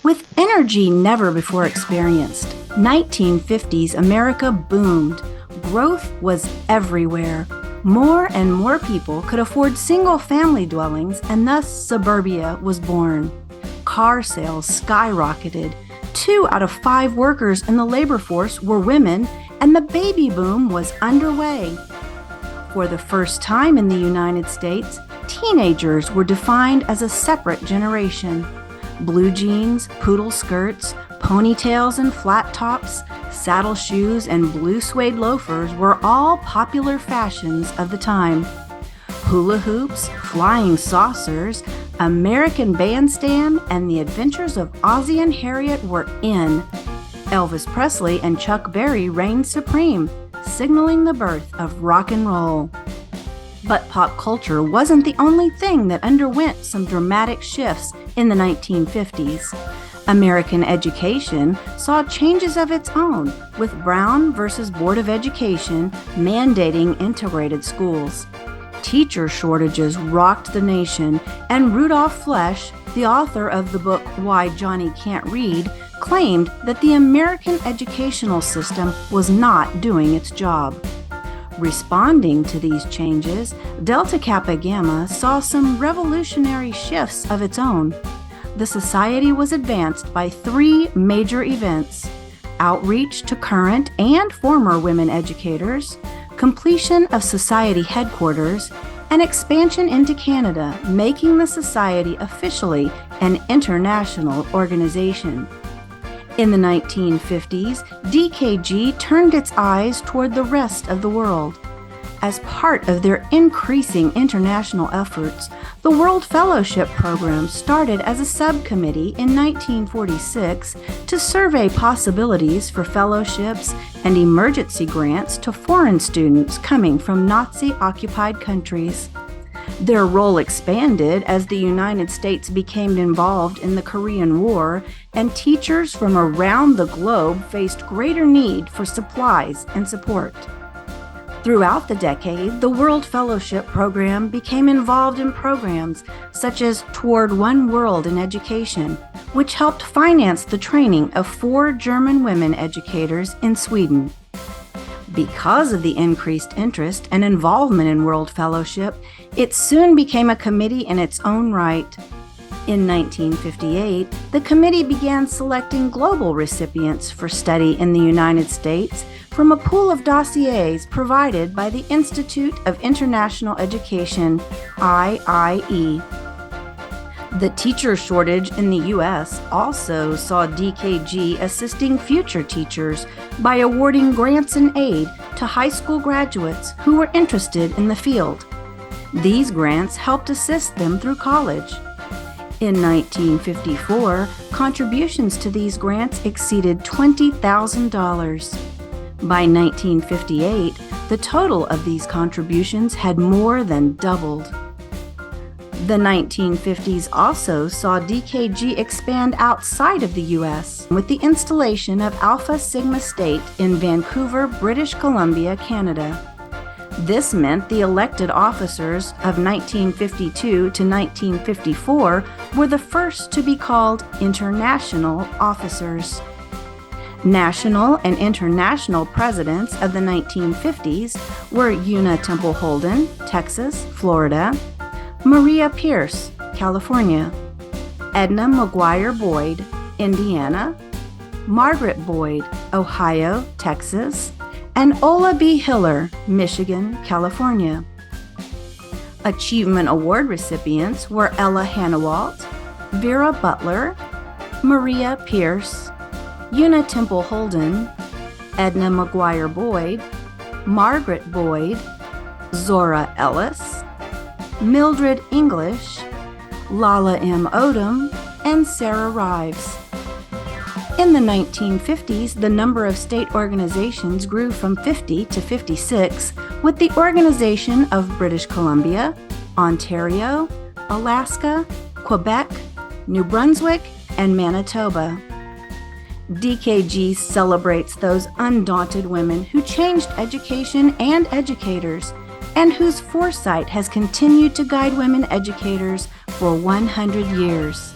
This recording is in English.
With energy never before experienced, 1950s America boomed. Growth was everywhere. More and more people could afford single-family dwellings, and thus suburbia was born. Car sales skyrocketed. 2 out of 5 workers in the labor force were women, and the baby boom was underway. For the first time in the United States, teenagers were defined as a separate generation. Blue jeans, poodle skirts, ponytails and flat tops, saddle shoes, and blue suede loafers were all popular fashions of the time. Hula hoops, flying saucers, American Bandstand, and the Adventures of Ozzie and Harriet were in. Elvis Presley and Chuck Berry reigned supreme, signaling the birth of rock and roll. But pop culture wasn't the only thing that underwent some dramatic shifts in the 1950s. American education saw changes of its own, with Brown versus Board of Education mandating integrated schools. Teacher shortages rocked the nation, and Rudolph Flesch, the author of the book Why Johnny Can't Read, claimed that the American educational system was not doing its job. Responding to these changes, Delta Kappa Gamma saw some revolutionary shifts of its own. The society was advanced by 3 major events: outreach to current and former women educators, completion of society headquarters, and expansion into Canada, making the society officially an international organization. In the 1950s, DKG turned its eyes toward the rest of the world. As part of their increasing international efforts, the World Fellowship Program started as a subcommittee in 1946 to survey possibilities for fellowships and emergency grants to foreign students coming from Nazi-occupied countries. Their role expanded as the United States became involved in the Korean War, and teachers from around the globe faced greater need for supplies and support. Throughout the decade, the World Fellowship Program became involved in programs such as Toward One World in Education, which helped finance the training of 4 German women educators in Sweden. Because of the increased interest and involvement in World Fellowship, it soon became a committee in its own right. In 1958, the committee began selecting global recipients for study in the United States from a pool of dossiers provided by the Institute of International Education, IIE. The teacher shortage in the U.S. also saw DKG assisting future teachers by awarding grants and aid to high school graduates who were interested in the field. These grants helped assist them through college. In 1954, contributions to these grants exceeded $20,000. By 1958, the total of these contributions had more than doubled. The 1950s also saw DKG expand outside of the U.S. with the installation of Alpha Sigma State in Vancouver, British Columbia, Canada. This meant the elected officers of 1952 to 1954 were the first to be called international officers. National and international presidents of the 1950s were Una Temple Holden, Texas, Florida; Maria Pierce, California; Edna McGuire Boyd, Indiana; Margaret Boyd, Ohio, Texas; and Ola B. Hiller, Michigan, California. Achievement Award recipients were Ella Hannawalt, Vera Butler, Maria Pierce, Una Temple Holden, Edna McGuire Boyd, Margaret Boyd, Zora Ellis, Mildred English, Lala M. Odom, and Sarah Rives. In the 1950s, the number of state organizations grew from 50 to 56, with the Organization of British Columbia, Ontario, Alaska, Quebec, New Brunswick, and Manitoba. DKG celebrates those undaunted women who changed education and educators, and whose foresight has continued to guide women educators for 100 years.